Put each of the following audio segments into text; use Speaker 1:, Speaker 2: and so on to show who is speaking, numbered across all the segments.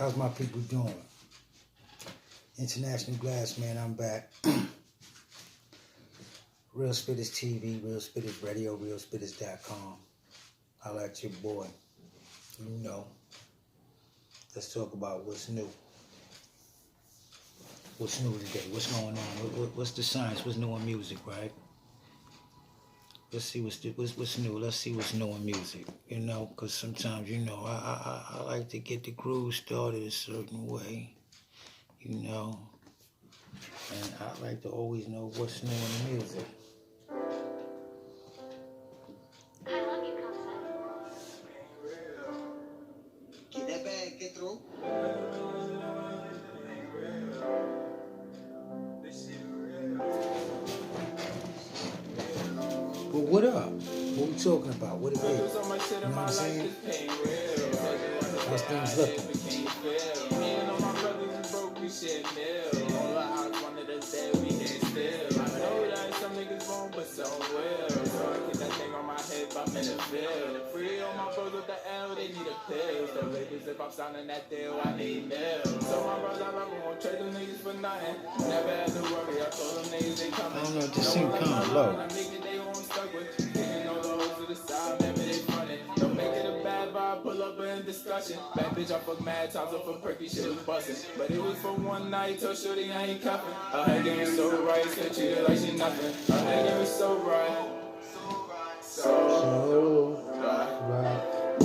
Speaker 1: How's my people doing? International Glass Man, I'm back. Real Spitters TV, Real Spitters Radio, RealSpitters.com. Holla at your boy. You know. Let's talk about what's new. What's new today? What's going on? What's the science? What's new in music, right? Let's see what's new. Let's see what's new in music. You know, because sometimes, you know, I like to get the groove started a certain way. You know, and I like to always know what's new in music.
Speaker 2: I love you,
Speaker 3: Get that bag, get through.
Speaker 1: But what up? What we talking about? What it is? You know what I'm saying? How's things looking?
Speaker 4: I'm in the field. Free on my bros with the L, they need a pill. So ladies, if I'm signing that deal, I need mills. So my bros, I never won't trade them niggas for nothing. Never had to worry, I told them niggas they coming.
Speaker 1: I don't know, it just seemed kind of low.
Speaker 4: Nigga, they won't stuck with. Taking all the hoes to the side, maybe they running. Don't make it a bad vibe, pull up in discussion. Bad bitch, I fuck mad times up for perky, shit was bustin'. But it was for one night, told shorty I ain't cuffin'. Her head game was so right, still treat her like she nothing. Her head game was so right. We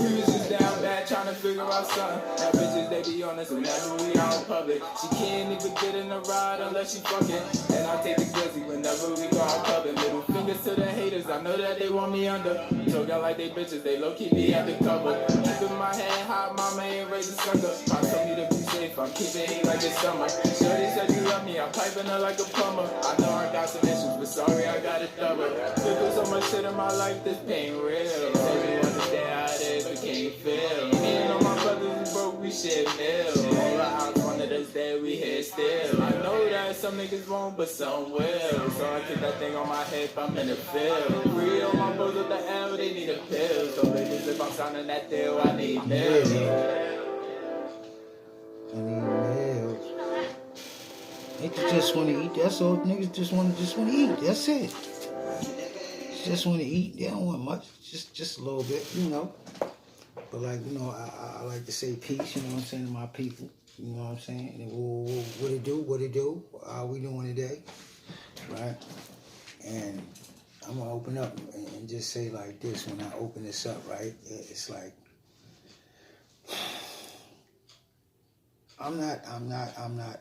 Speaker 4: was just down bad trying to figure out something. Now bitches, they be honest whenever we out in public. She can't even get in a ride unless she fucking. And I take the glizzy whenever we go out clubbing. Little fingers to the haters, I know that they want me under. Talking like they bitches, they low-key be at the cover. Keeping my head high, mama ain't raised a sucker. I told me to be safe, I'm keeping heat like it's summer. Shorty said you love me, I'm piping her like a plumber. I know I got some issues, but sorry I got it double. Through so much shit in my life, this pain real. Say we understand how it is, but can't feel. Me and all my brothers is broke, we share meals. All the house, one of those days, we here still. I know that some niggas won't, but some will. So I keep that thing on my head, I'm in the field. Free on my bros with the L, they need a pill. So ladies, if I'm signing that deal, I need mills.
Speaker 1: I need meals. Niggas just want to eat. That's all. Niggas just want to eat. That's it. Just want to eat. They don't want much. Just a little bit, you know. But like, you know, I like to say peace. You know what I'm saying, to my people. You know what I'm saying. And what it do? What it do? How we doing today? Right. And I'm gonna open up and just say like this. When I open this up, right, it's like I'm not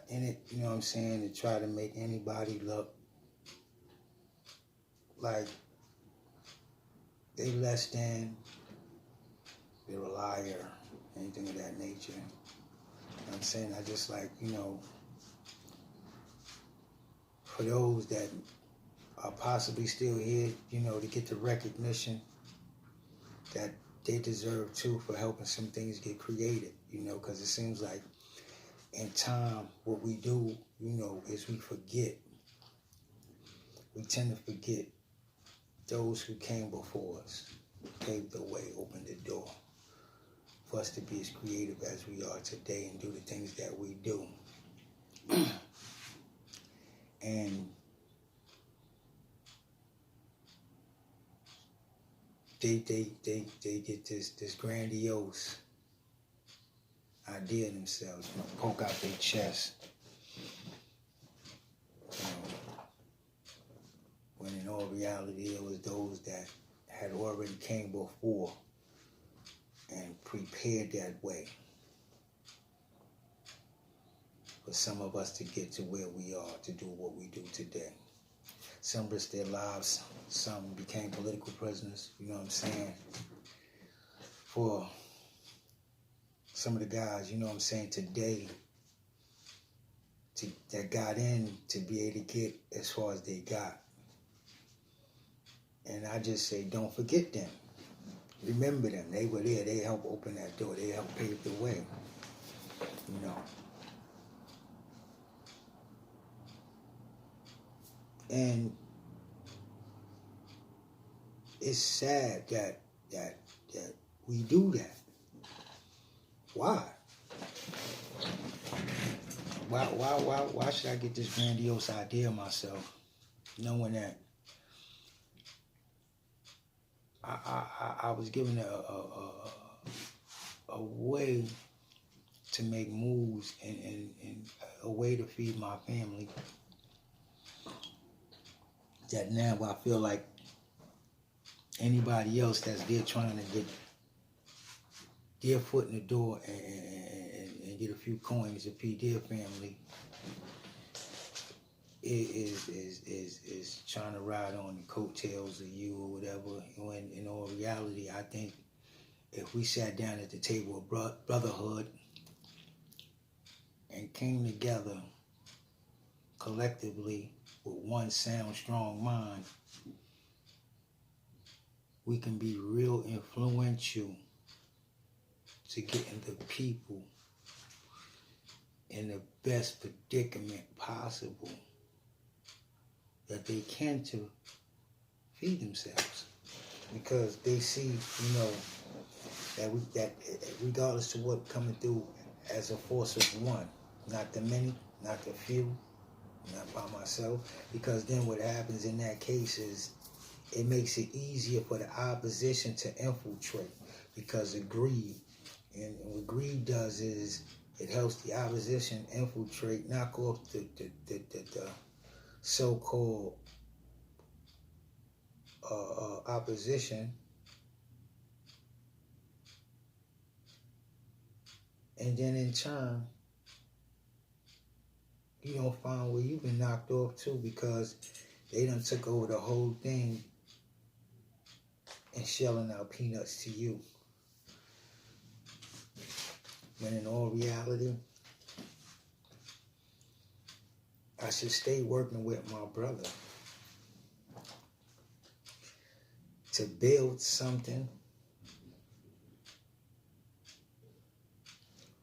Speaker 1: in it. You know what I'm saying, to try to make anybody look like they less than, they're a liar, anything of that nature. You know what I'm saying? I just like, you know, for those that are possibly still here, you know, to get the recognition that they deserve too for helping some things get created, you know, because it seems like in time, what we do, you know, is we forget. We tend to forget those who came before us, paved the way, opened the door for us to be as creative as we are today and do the things that we do. And they get this grandiose idea themselves, you know, poke out their chest. You know, when in all reality it was those that had already came before and prepared that way for some of us to get to where we are, to do what we do today. Some risked their lives, some became political prisoners, you know what I'm saying? For some of the guys, you know what I'm saying, today, that got in to be able to get as far as they got. And I just say, don't forget them. Remember them. They were there. They helped open that door. They helped pave the way. You know. And it's sad that we do that. Why? why should I get this grandiose idea of myself, knowing that I was given a way to make moves and a way to feed my family, that now I feel like anybody else that's there trying to get their foot in the door and get a few coins to feed their family is trying to ride on the coattails of you or whatever. When in all reality, I think if we sat down at the table of brotherhood and came together collectively with one sound, strong mind, we can be real influential to getting the people in the best predicament possible that they can to feed themselves, because they see, that regardless of what coming through as a force of one, not the many, not the few, not by myself, because then what happens in that case is it makes it easier for the opposition to infiltrate, because of greed. And what greed does is it helps the opposition infiltrate, knock off the so-called opposition, and then in turn, you don't find where you've been knocked off too, because they done took over the whole thing and shelling out peanuts to you. When in all reality, I should stay working with my brother to build something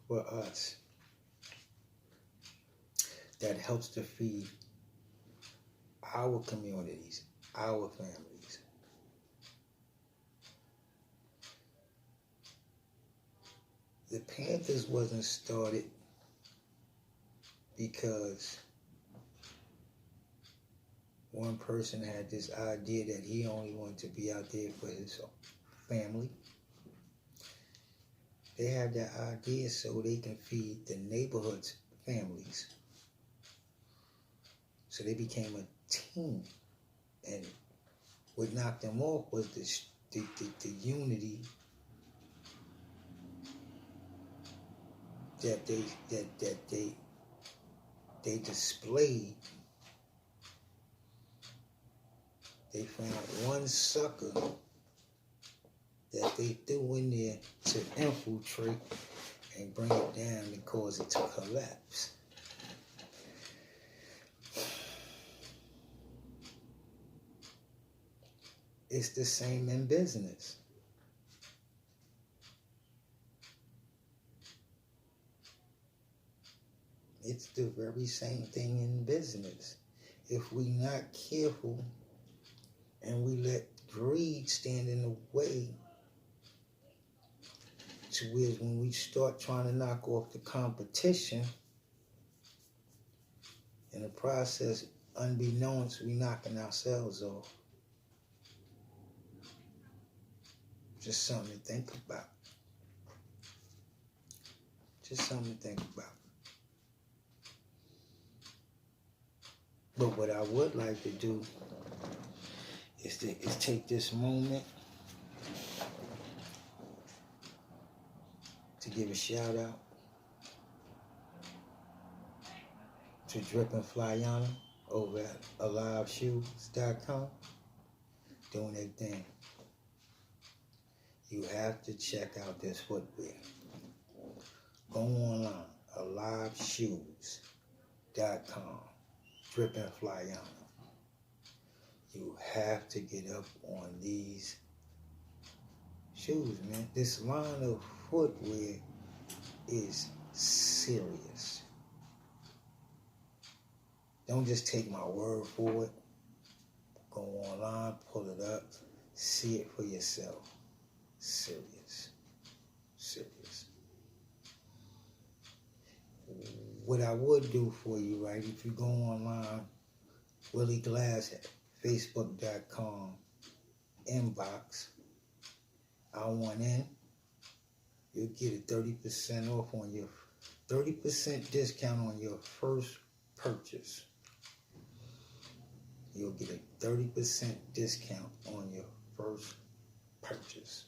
Speaker 1: for us that helps to feed our communities, our families. The Panthers wasn't started because one person had this idea that he only wanted to be out there for his family. They had that idea so they can feed the neighborhood's families. So they became a team. And what knocked them off was the unity that they displayed. They found one sucker that they threw in there to infiltrate and bring it down and cause it to collapse. It's the same in business. It's the very same thing in business. If we're not careful and we let greed stand in the way, to where when we start trying to knock off the competition, in the process, unbeknownst, we knocking ourselves off. Just something to think about. Just something to think about. But what I would like to do is take this moment to give a shout out to Drip and Flyana over at AliveShoes.com, doing their thing. You have to check out this footwear. Go online, AliveShoes.com, Drip and Flyana. You have to get up on these shoes, man. This line of footwear is serious. Don't just take my word for it. Go online, pull it up, see it for yourself. Serious. Serious. what I would do for you, right, if you go online, Willie Glass at Facebook.com, inbox, I want in, you'll get a 30% off on your 30% discount on your first purchase. You'll get a 30% discount on your first purchase.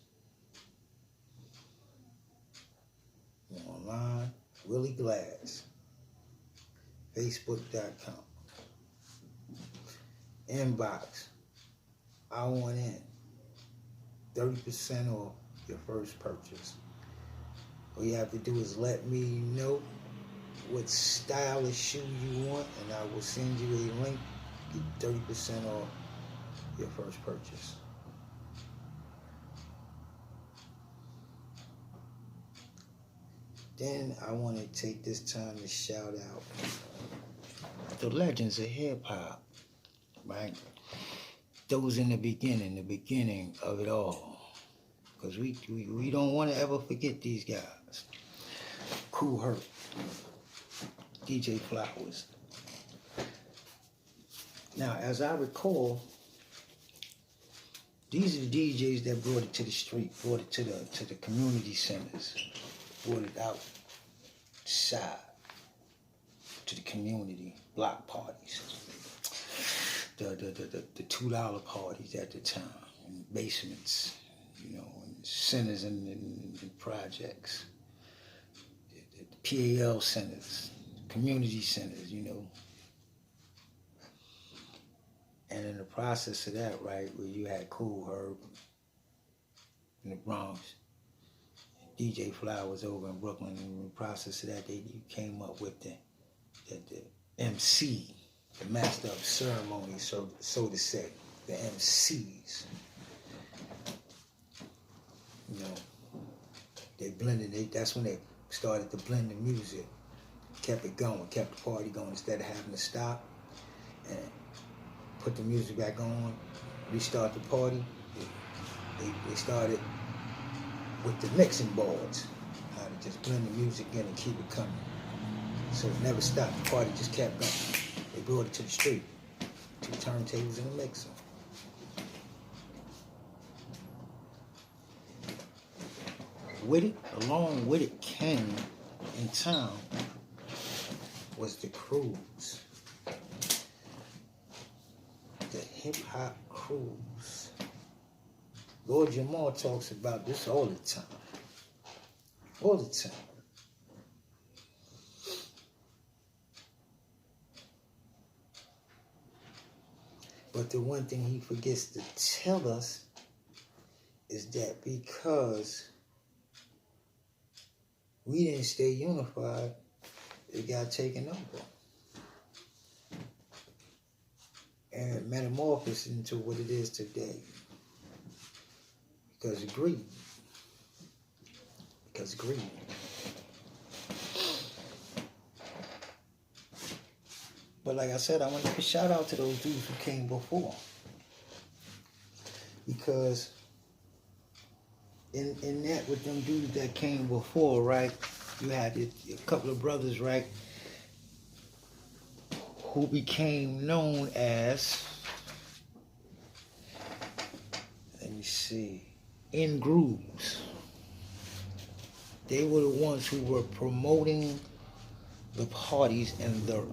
Speaker 1: Online, Willie Glass, Facebook.com. Inbox, I want in, 30% off your first purchase. All you have to do is let me know what style of shoe you want, and I will send you a link. Get 30% off your first purchase. Then I want to take this time to shout out the legends of hip hop, right? Those in the beginning of it all. Because we don't want to ever forget these guys. Kool Herc, DJ Flowers. Now, as I recall, these are the DJs that brought it to the street, brought it to the community centers, brought it outside to the community block parties, the $2 parties at the time, in basements, you know, in centers and projects, the PAL centers, community centers, you know. And in the process of that, right, where you had Kool Herc in the Bronx, DJ Flowers over in Brooklyn, and in the process of that, you came up with the MC, the master of ceremonies, so to say, the MCs. You know, they blended. That's when they started to blend the music, kept it going, kept the party going instead of having to stop and put the music back on, restart the party. They started with the mixing boards, how to just blend the music in and keep it coming. So it never stopped. The party just kept going. They brought it to the street. 2 turntables and a mixer. With it, along with it came in town was the cruise. The hip hop cruise. Lord Jamal talks about this all the time. All the time. But the one thing he forgets to tell us is that because we didn't stay unified, it got taken over. And metamorphosed into what it is today. Because of greed. Because of greed. But like I said, I want to give a shout out to those dudes who came before. Because in that with them dudes that came before, right, you had a couple of brothers, right, who became known as, let me see, In Grooves. They were the ones who were promoting the parties and the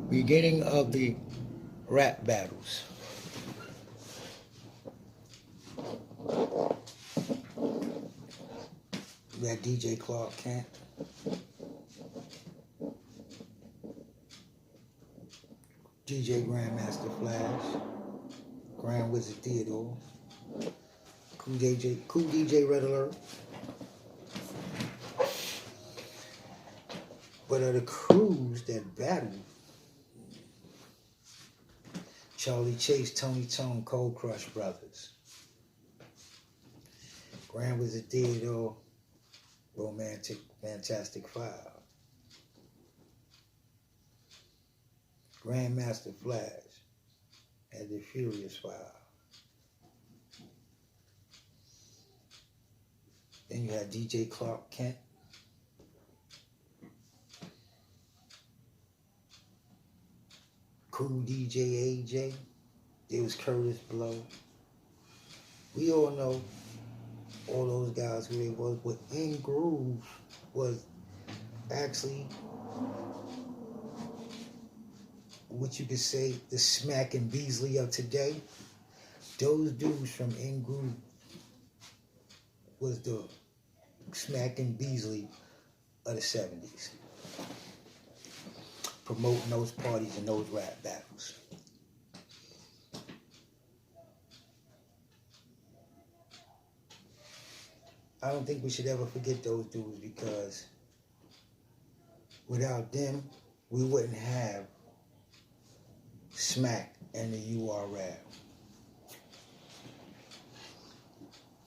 Speaker 1: beginning of the rap battles. You had DJ Clark Kent. DJ Grandmaster Flash. Grand Wizard Theodore. Cool DJ Red Alert. But of the crews that battled, Charlie Chase, Tony Tone, Cold Crush Brothers. Grand Wizard Theodore, Romantic Fantastic Five. Grandmaster Flash and the Furious Five. Then you had DJ Clark Kent, Cool DJ AJ. There was Curtis Blow. We all know all those guys who they was, but In Groove was actually what you could say the Smack and Beasley of today. Those dudes from In Groove was the Smack and Beasley of the 70s. Promoting those parties and those rap battles. I don't think we should ever forget those dudes because without them, we wouldn't have Smack and the URL.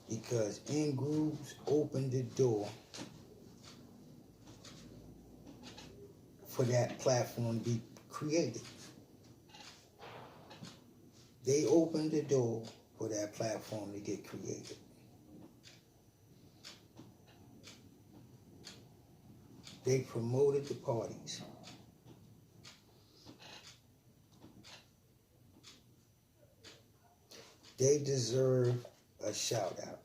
Speaker 1: Because In Grooves opened the door for that platform to be created. They opened the door for that platform to get created. They promoted the parties. They deserve a shout out.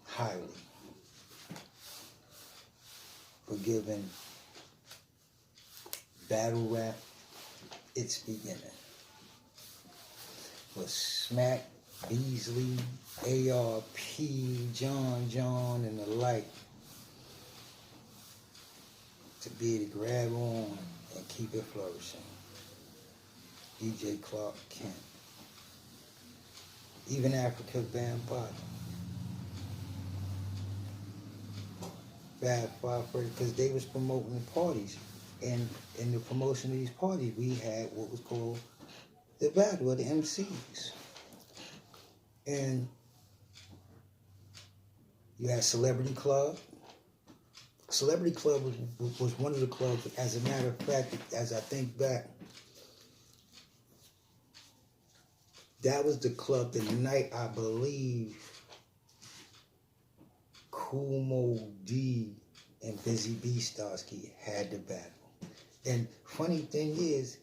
Speaker 1: Highly. For giving battle rap its beginning. For Smack, Beasley, ARP, John, and the like to be able to grab on and keep it flourishing. DJ Clark Kent. Even Africa Bambaataa. Bad Five Freddy, because they was promoting the parties. And in the promotion of these parties, we had what was called the Battle of the MCs. And you had Celebrity Club. Celebrity Club was one of the clubs, as a matter of fact, as I think back, that was the club the night I believe Kool Moe Dee and Busy B. Starsky had the battle. And funny thing is,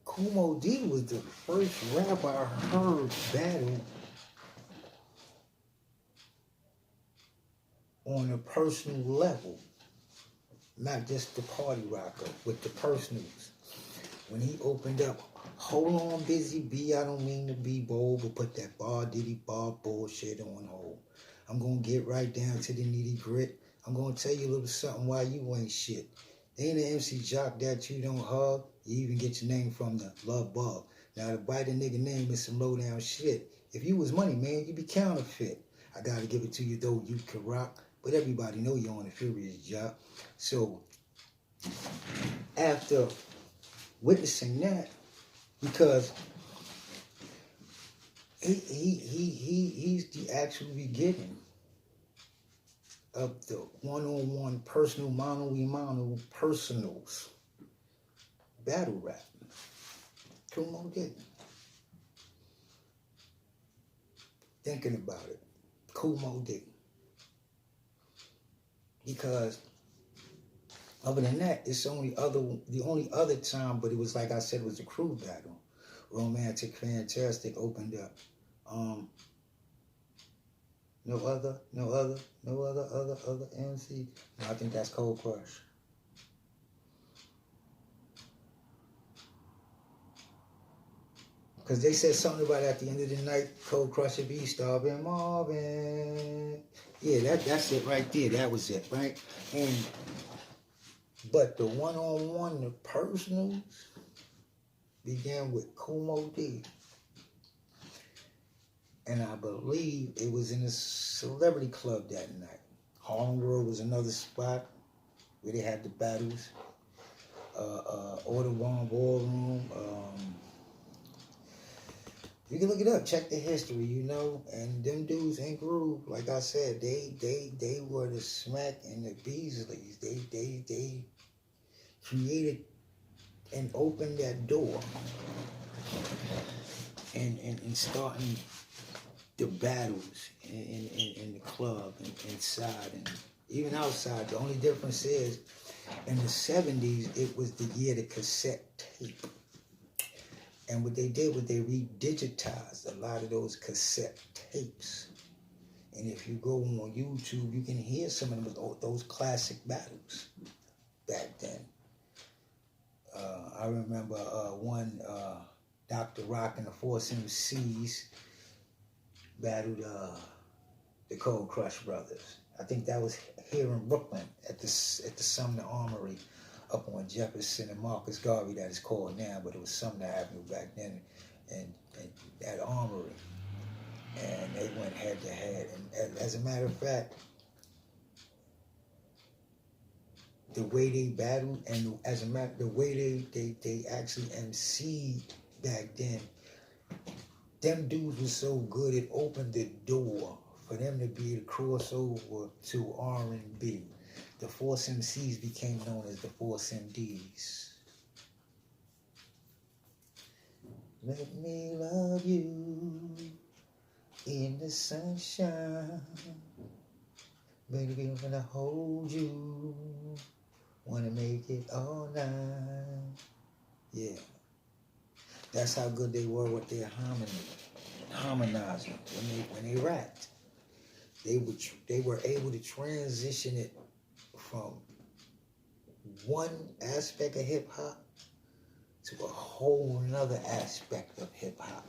Speaker 1: Kool Moe Dee was the first rapper I heard battle on a personal level. Not just the party rocker, but the personals. When he opened up, hold on, Busy B, I don't mean to be bold, but put that bar diddy bar bullshit on hold. I'm gonna get right down to the nitty grit. I'm gonna tell you a little something why you ain't shit. Ain't an MC jock that you don't hug. You even get your name from the Love Bug. Now to bite a nigga name is some low down shit. If you was money, man, you be counterfeit. I gotta give it to you though, you can rock. But everybody know you're on a furious job. So after witnessing that, because he's the actual beginning of the one-on-one personal mano-a-mano personals battle rap. Kool Moe Dee. Thinking about it, Kool Moe Dee. Because other than that, it's the only other time, but it was like I said, it was a crew battle. Romantic Fantastic opened up. No other MC. No, I think that's Cold Crush. Because they said something about at the end of the night, Cold Crush would be Starving Marvin. Yeah, that's it right there. That was it, right? But the one-on-one, the personals, began with Kool Moe Dee. And I believe it was in a Celebrity Club that night. Harlem World was another spot where they had the battles. Audubon Ballroom. You can look it up, check the history, you know. And them dudes in Groove, like I said, they were the Smack and the Beasleys. They created and opened that door and starting the battles in the club and inside and even outside. The only difference is In the 70s, it was the year of the cassette tape. And what they did was they re-digitized a lot of those cassette tapes. And if you go on YouTube, you can hear some of those classic battles back then. I remember one Dr. Rock and the Force MCs battled the Cold Crush Brothers. I think that was here in Brooklyn at the Sumner Armory up on Jefferson and Marcus Garvey, that is called now, but it was Sumner Avenue back then, and that armory. And they went head to head. And as a matter of fact, the way they battled and the way they actually MC'd back then, them dudes were so good, it opened the door for them to be able to cross over to R&B. The Force MCs became known as the Force MDs. Let me love you in the sunshine. Baby, I'm gonna hold you. Wanna make it all night. Yeah. That's how good they were with their harmonizing when they rapped. They were able to transition it from one aspect of hip hop to a whole nother aspect of hip hop.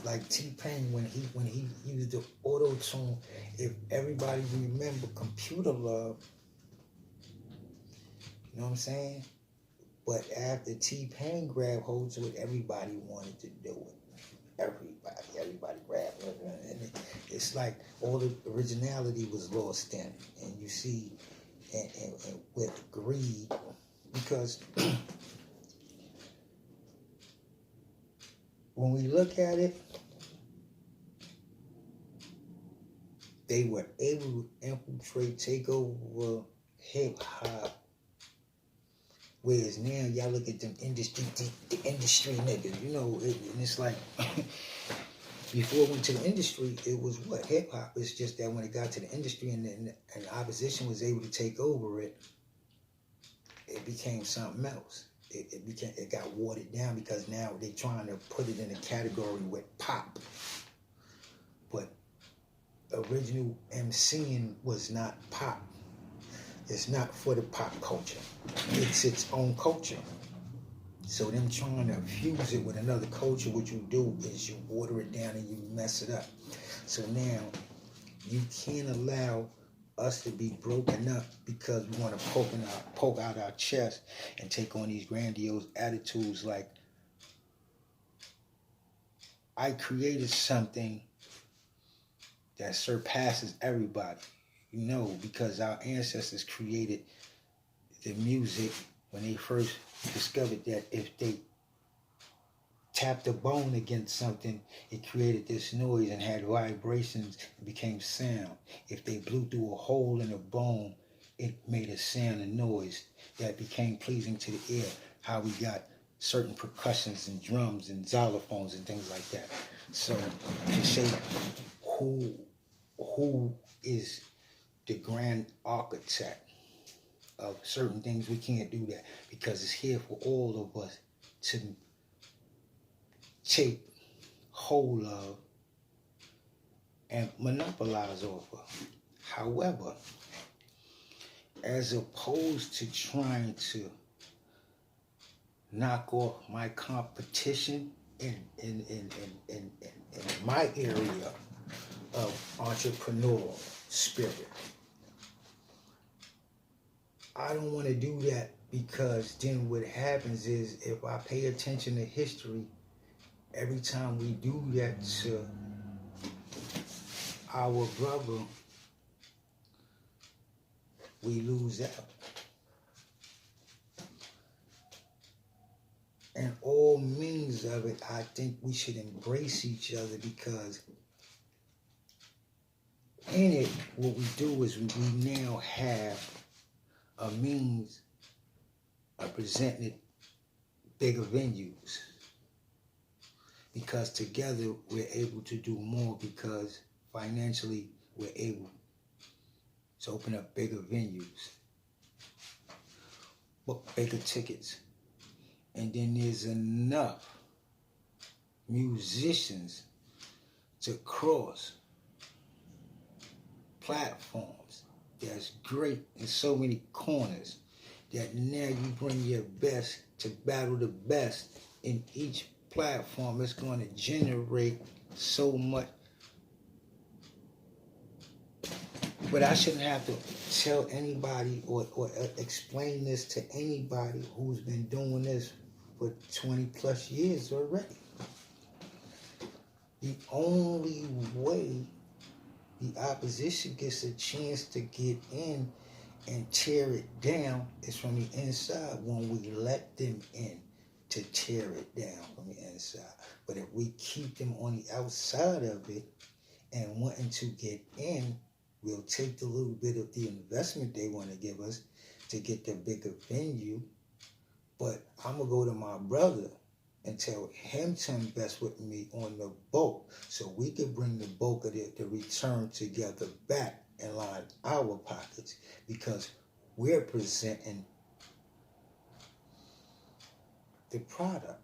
Speaker 1: Like T-Pain when he used the auto tune. If everybody remember Computer Love, you know what I'm saying? But after T-Pain grabbed hold to it, everybody wanted to do it. Everybody grabbed it. And it's like all the originality was lost in. And you see, and with greed, because when we look at it, they were able to infiltrate, take over hip hop. Whereas now y'all look at them industry niggas, you know, and it's like before it went to the industry, it was what? Hip hop. It's just that when it got to the industry and the opposition was able to take over it, it became something else. It got watered down because now they're trying to put it in a category with pop. But original MCing was not pop. It's not for the pop culture. It's its own culture. So them trying to fuse it with another culture, what you do is you water it down and you mess it up. So now you can't allow us to be broken up because we want to poke out our chest and take on these grandiose attitudes like, I created something that surpasses everybody. You know, because our ancestors created the music when they first discovered that if they tapped a bone against something, it created this noise and had vibrations and became sound. If they blew through a hole in a bone, it made a sound and noise that became pleasing to the ear. How we got certain percussions and drums and xylophones and things like that. So to say who is the grand architect of certain things, we can't do that because it's here for all of us to take hold of and monopolize off of. However, as opposed to trying to knock off my competition in my area of entrepreneurial spirit, I don't want to do that because then what happens is if I pay attention to history, every time we do that to our brother, we lose out. And all means of it, I think we should embrace each other because in it, what we do is we now have a means of presenting it bigger venues. Because together we're able to do more because financially we're able to open up bigger venues, book bigger tickets. And then there's enough musicians to cross platforms that's great in so many corners that now you bring your best to battle the best in each platform. It's going to generate so much. But I shouldn't have to tell anybody or explain this to anybody who's been doing this for 20 plus years already. The only way the opposition gets a chance to get in and tear it down is from the inside when we let them in to tear it down from the inside. But if we keep them on the outside of it and wanting to get in, we'll take the little bit of the investment they want to give us to get the bigger venue. But I'm going to go to my brother and tell him to invest with me on the bulk so we can bring the bulk of the return together back and line our pockets, because we're presenting the product.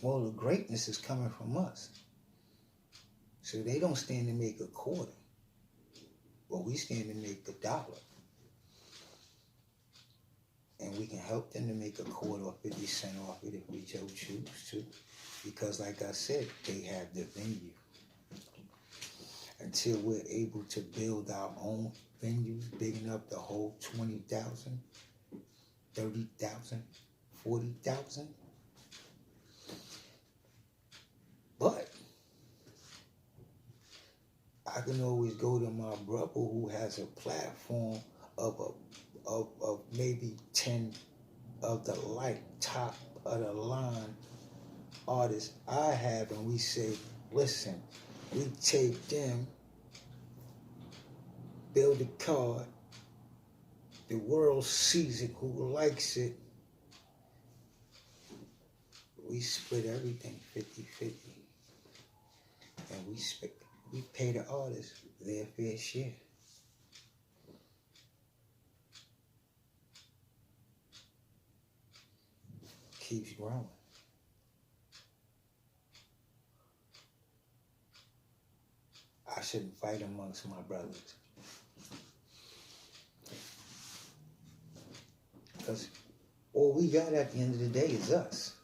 Speaker 1: Well, the greatness is coming from us. So they don't stand to make a quarter, but we stand to make $1. And we can help them to make a quarter or 50 cents off it if we so choose to. Because like I said, they have the venue. Until we're able to build our own venues, big enough to hold 20,000, 30,000, 40,000. But I can always go to my brother who has a platform of maybe 10 of the top of the line artists I have, and we say, listen, we take them, build a card, the world sees it, who likes it, we split everything 50-50. And we pay the artists their fair share. Keeps growing. I shouldn't fight amongst my brothers. Because all we got at the end of the day is us.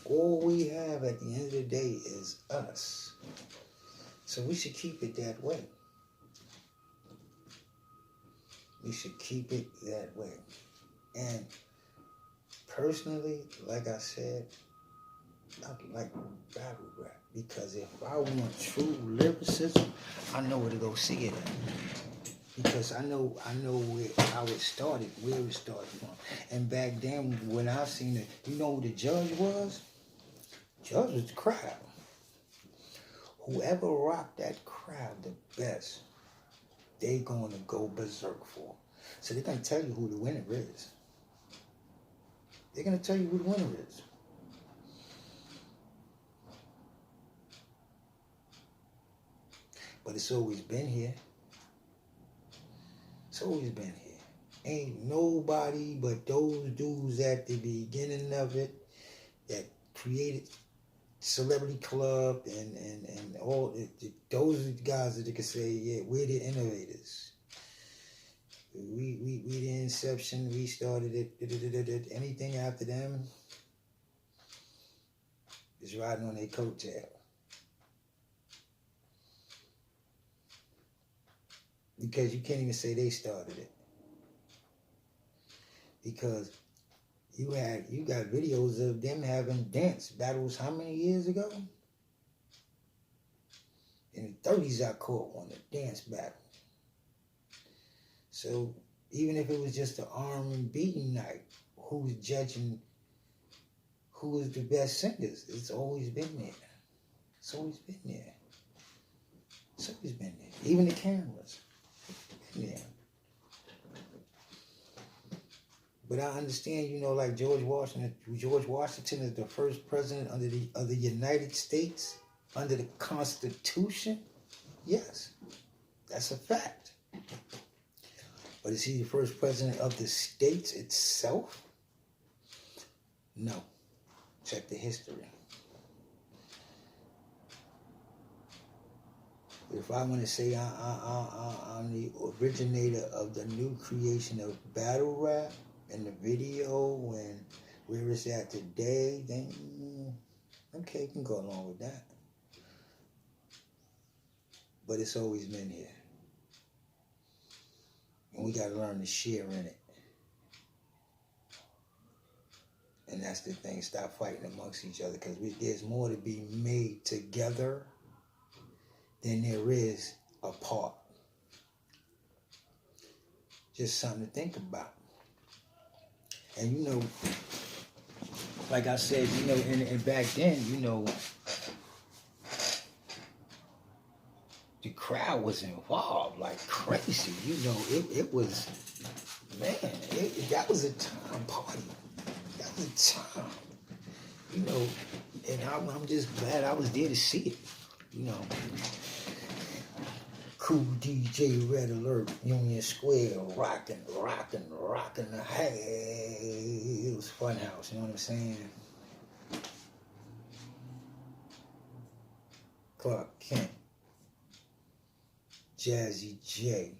Speaker 1: All we have at the end of the day is us. So we should keep it that way. We should keep it that way. And personally, like I said, I like battle rap, because if I want true lyricism, I know where to go see it at. Because I know how it started, where it started from. And back then, when I seen it, you know who the judge was? Judge was the crowd. Whoever rocked that crowd the best, they gonna go berserk for. So they're gonna tell you who the winner is. They're gonna tell you who the winner is. But it's always been here. It's always been here. Ain't nobody but those dudes at the beginning of it that created Celebrity Club and all those are the guys that can say, yeah, we're the innovators. We the inception, we started it. Anything after them is riding on their coattail. Because you can't even say they started it. Because you got videos of them having dance battles how many years ago? In the 30s I caught one, a dance battle. So even if it was just an R&B night, who's judging who is the best singers? It's always been there. It's always been there. It's always been there. Even the cameras. Yeah. But I understand, you know, like George Washington is the first president of the United States under the Constitution. Yes, that's a fact. But is he the first president of the states itself? No. Check the history. If I want to say I'm the originator of the new creation of battle rap and the video and where it's at today, then okay, you can go along with that. But it's always been here. And we got to learn to share in it. And that's the thing, stop fighting amongst each other, because there's more to be made together than there is apart. Just something to think about. And you know, like I said, you know, and back then, you know, the crowd was involved like crazy. You know, it was, man, that was a time party. That was a time. You know, and I'm just glad I was there to see it. You know, Cool DJ Red Alert, Union Square, rocking the hey, it was Funhouse, you know what I'm saying? Clark Kent, Jazzy J.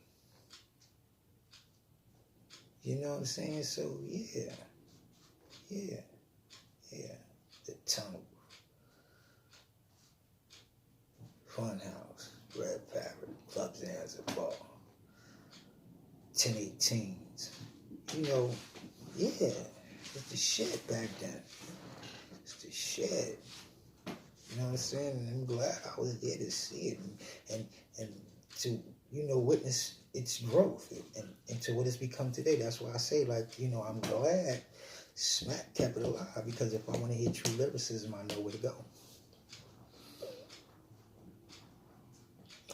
Speaker 1: You know what I'm saying? So yeah. The Tunnel, Funhouse, Red Parrot, Club Zanzibar, 1018s. You know, yeah, it's the shit back then. It's the shit. You know what I'm saying? And I'm glad I was there to see it and to, you know, witness its growth and to what it's become today. That's why I say, like, you know, I'm glad Smack kept it alive, because if I want to hear true lyricism, I know where to go.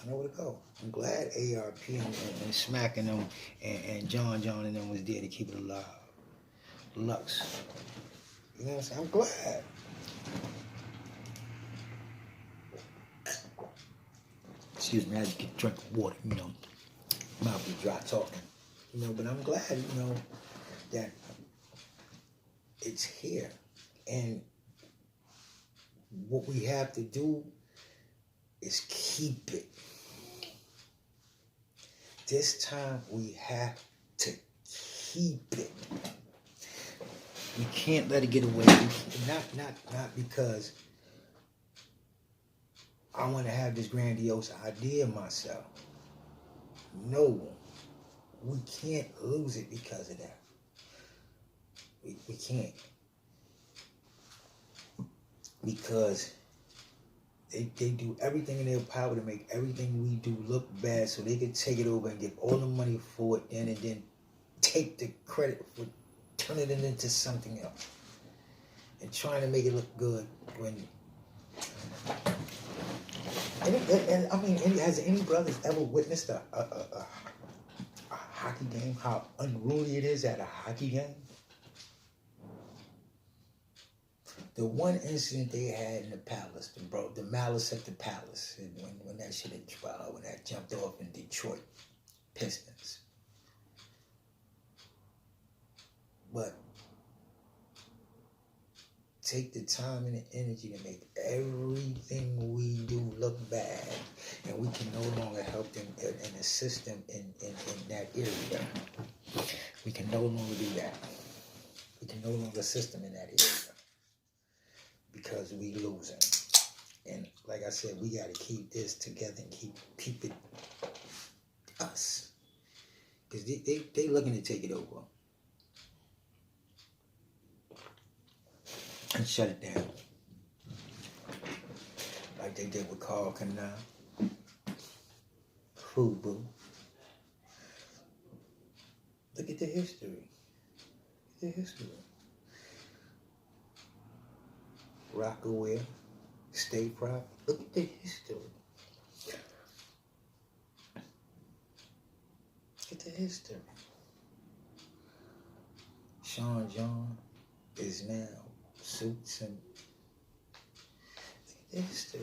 Speaker 1: I know where to go. I'm glad ARP and Smack and them and John and them was there to keep it alive. Lux. You know what I'm saying? I'm glad. Excuse me, I had to get a drink of water, you know. Mouth be dry talking. You know, but I'm glad, you know, that it's here. And what we have to do is keep it. This time we have to keep it. We can't let it get away. Not because I want to have this grandiose idea myself. No, we can't lose it because of that. We can't. Because they do everything in their power to make everything we do look bad so they can take it over and get all the money for it and then take the credit for turning it into something else. And trying to make it look good when... And I mean, has any brothers ever witnessed a hockey game? How unruly it is at a hockey game? The one incident they had in the Palace, the malice at the Palace, and when that shit when that jumped off in Detroit Pistons. But take the time and the energy to make everything we do look bad, and we can no longer help them and assist them in that area. We can no longer do that. We can no longer assist them in that area because we losing. And like I said, we got to keep this together and keep it us, because they looking to take it over and shut it down, like they did with Carl Canal, FUBU. Look at the history. Rockaware, State Prop. Look at the history. Look at the history. Sean John is now Suits and history.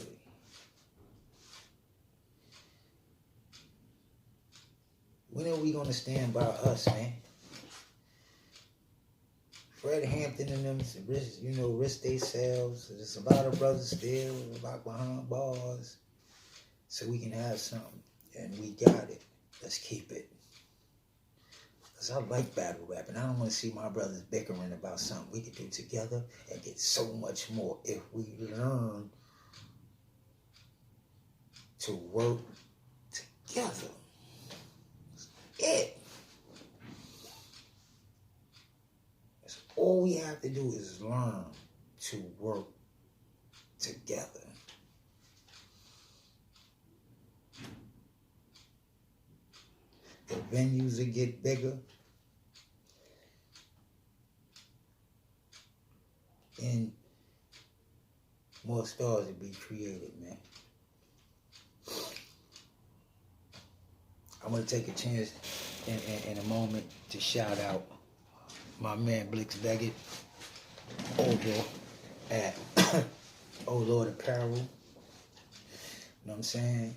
Speaker 1: When are we gonna stand by us, man? Fred Hampton and them, risk themselves. There's a lot of brothers still locked behind bars, so we can have something, and we got it. Let's keep it. Cause I like battle rap, and I don't want to see my brothers bickering about something we could do together and get so much more if we learn to work together. It. That's all we have to do is learn to work together. The venues will get bigger. And more stars will be created, man. I'm going to take a chance in a moment to shout out my man Blix Beggett over at Oh Lord Apparel. You know what I'm saying?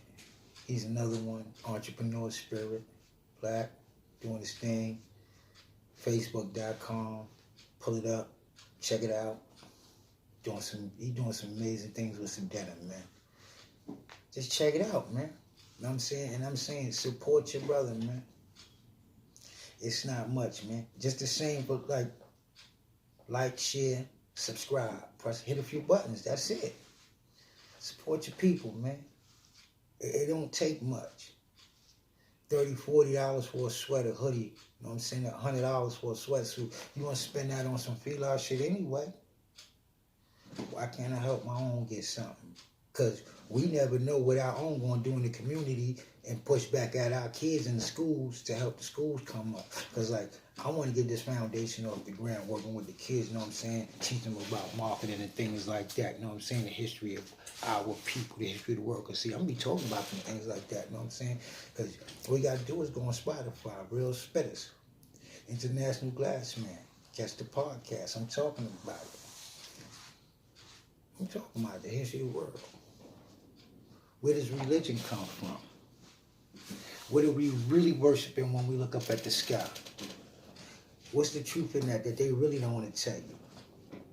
Speaker 1: He's another one, entrepreneur spirit, black, doing his thing. Facebook.com, pull it up, check it out. He's doing some amazing things with some denim, man. Just check it out, man. You know what I'm saying? And I'm saying support your brother, man. It's not much, man. Just the same, but like, share, subscribe. Hit a few buttons. That's it. Support your people, man. It don't take much. $30, $40 for a sweater, hoodie. You know what I'm saying? $100 for a sweatsuit. You want to spend that on some feel shit anyway. Why can't I help my own get something? Because we never know what our own going to do in the community and push back at our kids in the schools to help the schools come up. Because, I want to get this foundation off the ground, working with the kids, you know what I'm saying? Teach them about marketing and things like that, you know what I'm saying? The history of our people, the history of the world. Because, see, I'm going to be talking about some things like that, you know what I'm saying? Because all we got to do is go on Spotify, Real Spitters, International Glassman, catch the podcast. I'm talking about it. I'm talking about the history of the world. Where does religion come from? What are we really worshiping when we look up at the sky? What's the truth in that they really don't want to tell you?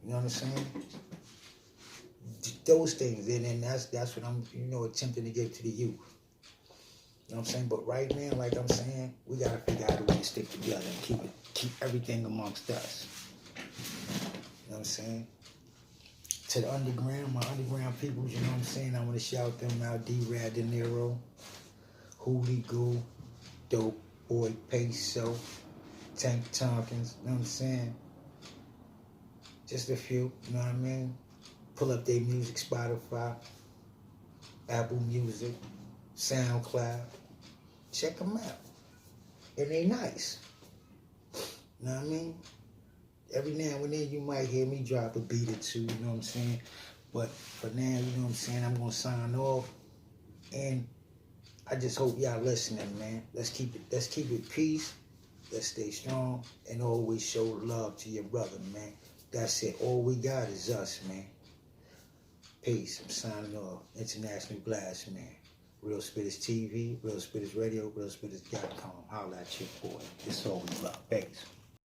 Speaker 1: You know what I'm saying? Those things, and that's what I'm, attempting to get to the youth. You know what I'm saying? But right now, like I'm saying, we got to figure out a way to stick together and keep everything amongst us. You know what I'm saying? To the underground, my underground people, you know what I'm saying? I want to shout them out. D-Rad De Niro, Hoolie Goo, Dope Boy Peso, Tank Tompkins, you know what I'm saying? Just a few, you know what I mean? Pull up their music, Spotify, Apple Music, SoundCloud. Check them out. And they nice. You know what I mean? Every now and then you might hear me drop a beat or two, you know what I'm saying? But for now, you know what I'm saying, I'm going to sign off. And I just hope y'all listening, man. Let's keep it peace. Let's stay strong. And always show love to your brother, man. That's it. All we got is us, man. Peace. I'm signing off. International Glass, man. Real Spitters TV, Real Spitters Radio, RealSpitters.com. Holla at your boy. It's all we love. Peace.